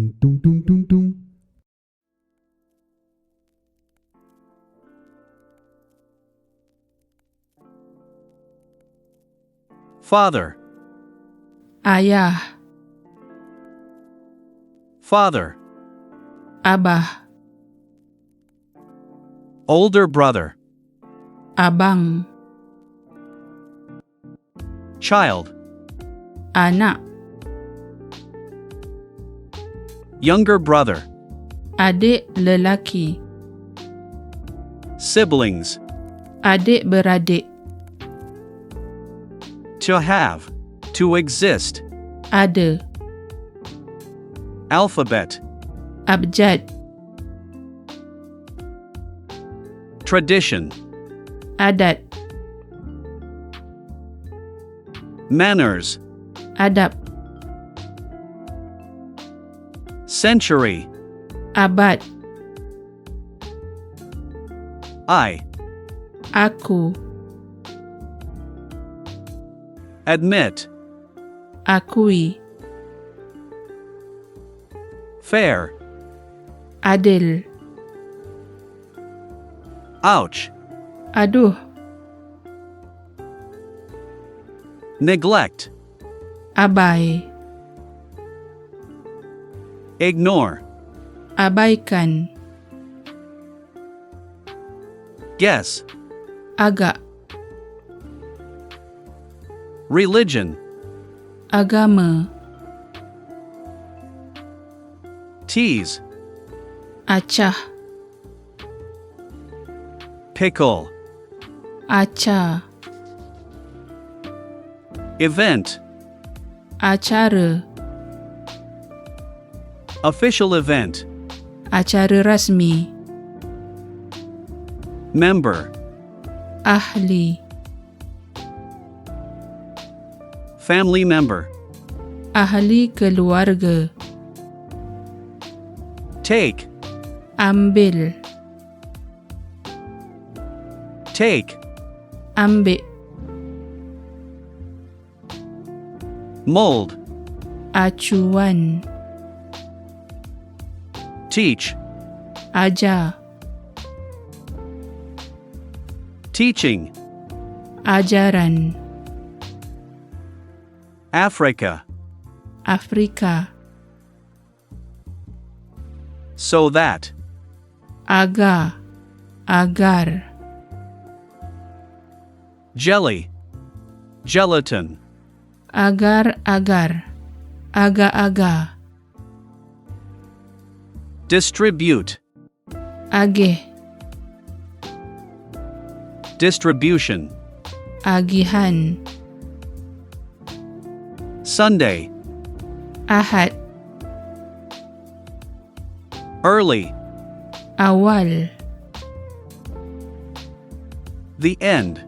tung tung tung tung tung. Father, Ayah, father. abah, Older brother, abang, child. anak, Younger brother, adik lelaki, siblings. adik beradik, To have, to exist. ada, Alphabet, abjad, tradition. adat, Manners, adab, century. abad, I, aku, admit. akui, Fair, adil, ouch. aduh, Neglect, abai, ignore. abaikan, Guess, agak, religion. agama, Tease, acah, pickle. acar, Event, acara, official event. acara rasmi, Member, ahli, family member. ahli keluarga, Take, ambil, take. ambil, Mold, acuan, teach. ajar, Teaching, ajaran, Africa. Afrika, So that, agar, agar, jelly. Gelatin, agar, agak, distribute. agih, Distribution, agihan, Sunday. ahad, Early, awal, the end.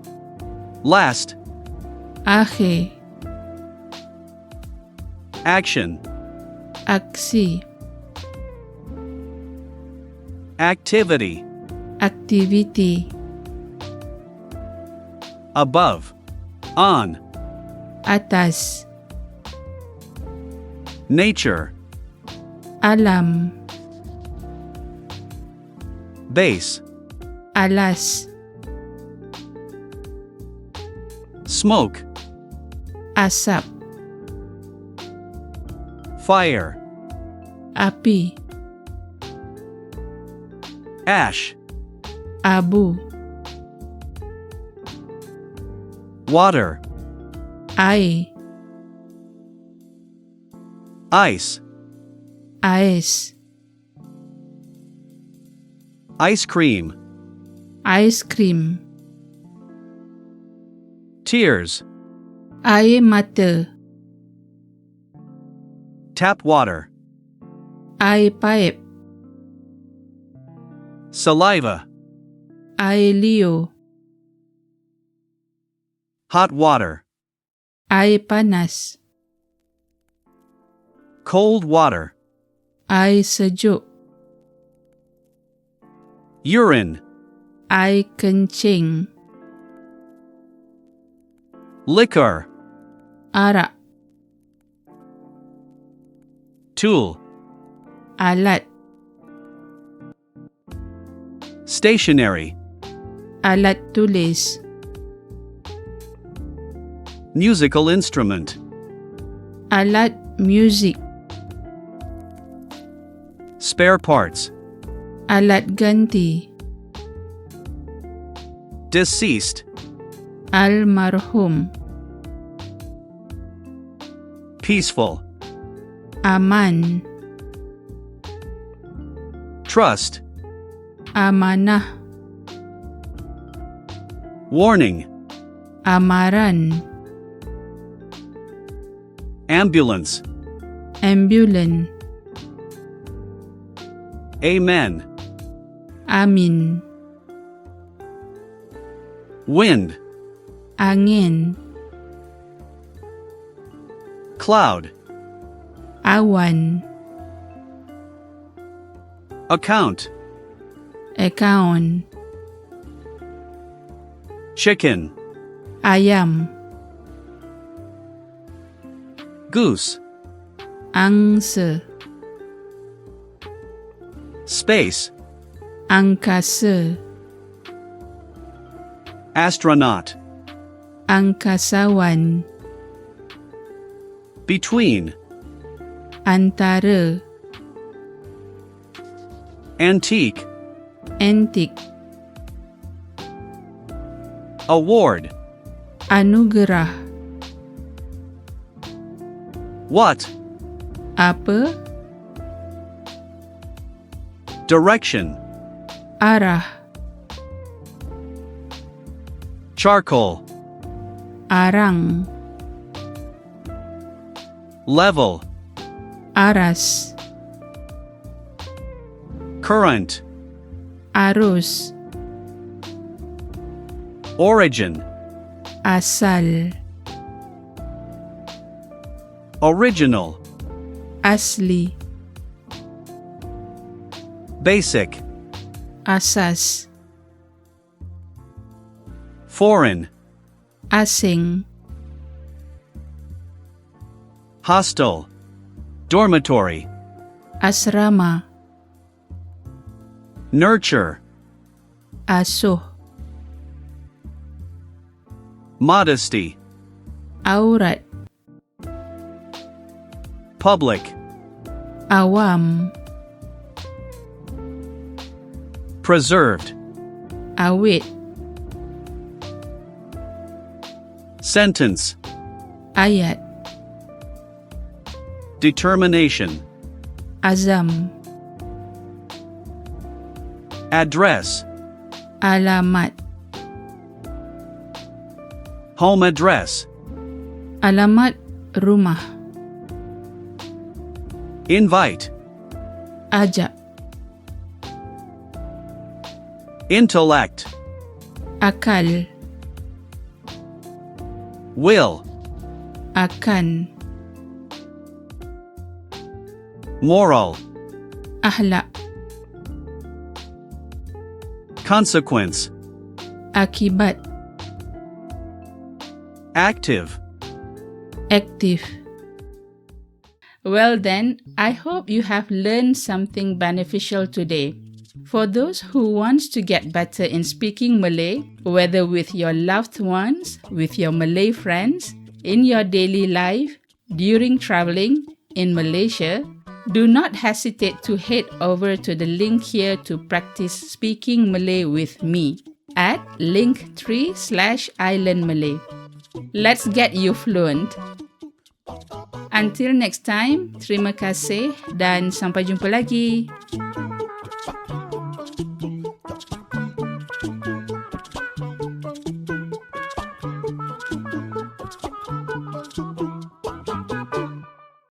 Last, akhir, action. aksi, Activity, aktiviti, above. On, atas, nature. alam, Base, alas, smoke. asap, Fire, api, ash. abu, Water, air, ice. ais, Ice cream, ais krim, tears. air mata, Tap water, air paip, saliva. air liur, Hot water, air panas, cold water. air sejuk, Urine, air kencing, liquor. arak, Tool, alat, stationary, alat tulis, musical instrument, alat muzik, spare parts, alat ganti, deceased, almarhum, peaceful, aman, trust, amanah, warning, amaran, ambulance, ambulan, amen, amin, wind, angin, cloud, awan, account, account, chicken, ayam, goose, angsa, space, angkasa, astronaut, angkasawan, between, antara, antique, antik, award, anugerah, what, apa, direction, arah, charcoal, arang, level, aras, current, arus, origin, asal, original, asli, basic, asas, foreign, asing, hostel, dormitory, asrama, nurture, asuh, modesty, aurat, public, awam, preserved, awit, sentence, ayat, determination, azam, address, alamat, home address, alamat rumah, invite, ajak, intellect, akal, will, akan, moral, ahlak, consequence, akibat, active. aktif. Well then, I hope you have learned something beneficial today. For those who wants to get better in speaking Malay, whether with your loved ones, with your Malay friends, in your daily life, during traveling in Malaysia, do not hesitate to head over to the link here to practice speaking Malay with me at link3/ilearnmalay. Let's get you fluent. Until next time, terima kasih dan sampai jumpa lagi.